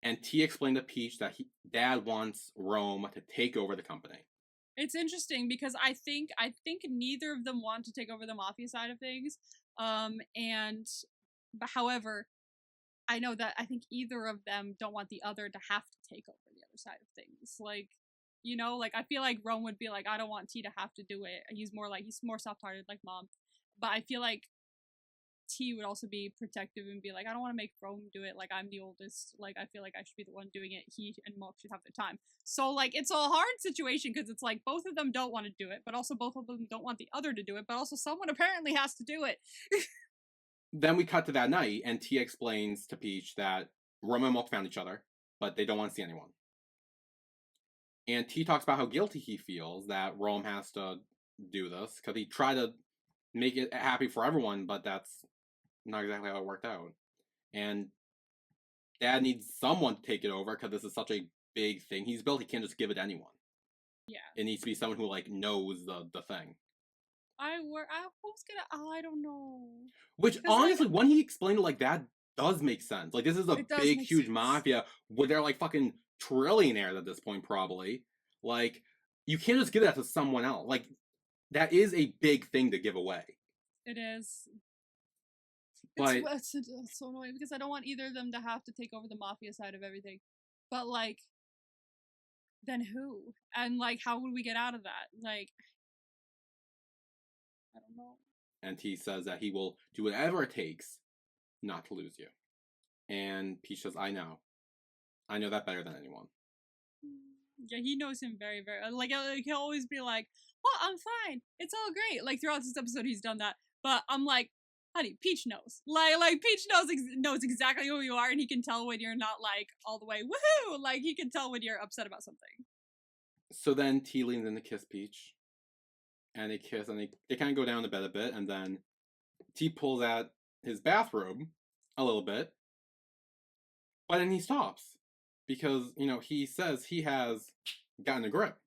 and T explained to Peach that Dad wants Rome to take over the company. It's interesting because I think neither of them want to take over the mafia side of things. But however, I know that I think either of them don't want the other to have to take over the other side of things. Like, you know, like I feel like Rome would be like, I don't want T to have to do it. He's more soft-hearted like Mom. But I feel like T would also be protective and be like, I don't want to make Rome do it. Like, I'm the oldest. Like, I feel like I should be the one doing it. He and Malk should have their time. So, like, it's a hard situation because it's like both of them don't want to do it, but also both of them don't want the other to do it, but also someone apparently has to do it. Then we cut to that night, and T explains to Peach that Rome and Malk found each other, but they don't want to see anyone. And T talks about how guilty he feels that Rome has to do this, because he tried to make it happy for everyone, but that's not exactly how it worked out. And Dad needs someone to take it over, because this is such a big thing he's built, he can't just give it to anyone. Yeah. It needs to be someone who, like, knows the thing. I don't know. Which, honestly, when he explained it like that, does make sense. Like, this is a big, huge mafia where they're, like, fucking trillionaires at this point, probably. Like, you can't just give that to someone else. Like, that is a big thing to give away. It is. But it's so annoying because I don't want either of them to have to take over the mafia side of everything. But, like, then who? And like, how would we get out of that? Like, I don't know. And he says that he will do whatever it takes not to lose you. And Peach says, I know that better than anyone. Yeah, he knows him very, very like he'll always be like, "Well, I'm fine. It's all great." Like throughout this episode, he's done that. But I'm like, honey, Peach knows. Like Peach knows exactly who you are, and he can tell when you're not like all the way woohoo. Like he can tell when you're upset about something. So then T leans in to kiss Peach, and they kiss, and they kind of go down to bed a bit, and then T pulls out his bathrobe a little bit, but then he stops because he says he has gotten a grip.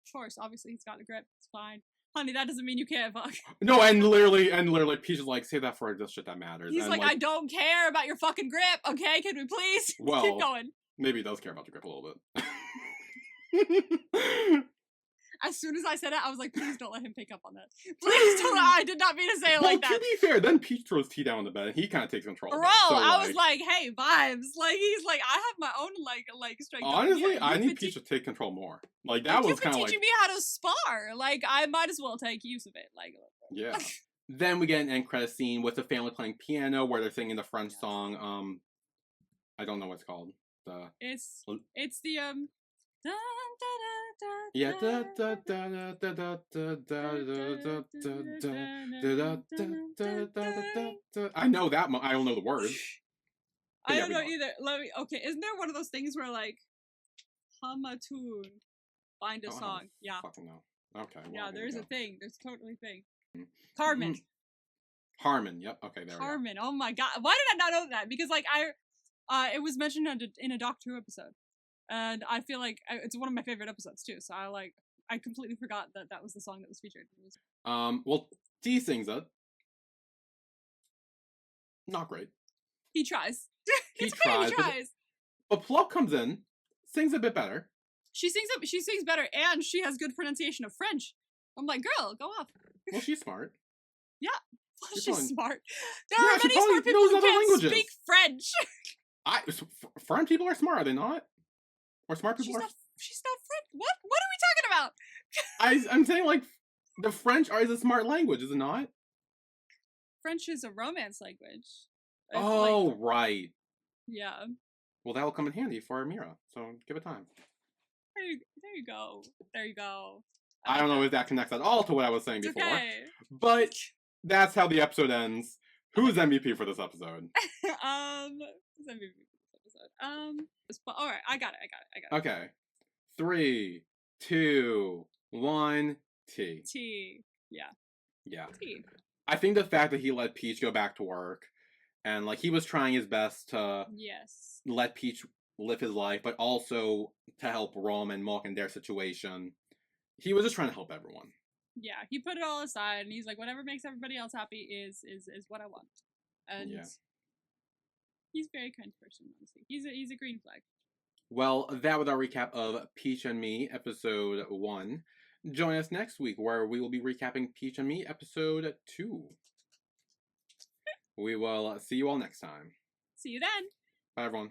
Of course, obviously he's got a grip. It's fine. Honey, that doesn't mean you can't fuck. No, and literally, Peach is like, save that for the shit that matters. He's and like, I don't care about your fucking grip, okay? Can we please Well, keep going? Maybe he does care about the grip a little bit. As soon as I said it, I was like, please don't let him pick up on that. Please don't. I did not mean to say it like that. To be fair, then Peach throws T down on the bed, and he kind of takes control. Bro, so, I was like, hey, vibes. Like, he's like, I have my own, like strength. Honestly, I need Peach to take control more. Like, that was kind of like... You've been teaching me how to spar. Like, I might as well take use of it. Like, yeah. Then we get an end credit scene with the family playing piano, where they're singing the French song, I don't know what it's called. It's the, yeah. I know that. I don't know the words. I don't know either. Okay, isn't there one of those things where like hum a tune, find a song? Yeah. Fucking no. Okay. Well, yeah, there's a thing. There's totally a thing. Mm-hmm. Carmen. Harmon. Yep. Okay. There. Carmen. Oh my god. Why did I not know that? Because like it was mentioned in a Doctor Who episode. And I feel like it's one of my favorite episodes too. So I completely forgot that was the song that was featured. Well, T sings it. Not great. He tries. He tries. But Plop comes in, sings a bit better. She sings better, and she has good pronunciation of French. I'm like, girl, go off. Well, she's smart. Yeah, she's smart. There are many smart people who can't speak French. French people are smart, are they not? Or smart people She's not French. What are we talking about? I'm saying, like, the French is a smart language, is it not? French is a romance language. Oh, right. Yeah. Well, that will come in handy for Mira, so give it time. There you go. There you go. I don't know if that connects at all to what I was saying before. Okay. But that's how the episode ends. Who's MVP for this episode? Who's MVP for this episode? But all right, I got it. Okay. 3, 2, 1, T. T. Yeah. Yeah. T. I think the fact that he let Peach go back to work, and like he was trying his best to let Peach live his life, but also to help Rom and Malk in their situation. He was just trying to help everyone. Yeah, he put it all aside, and he's like, whatever makes everybody else happy is what I want. And he's a very kind person, honestly. He's a green flag. Well, that was our recap of Peach and Me, episode 1. Join us next week, where we will be recapping Peach and Me, episode 2. We will see you all next time. See you then. Bye, everyone.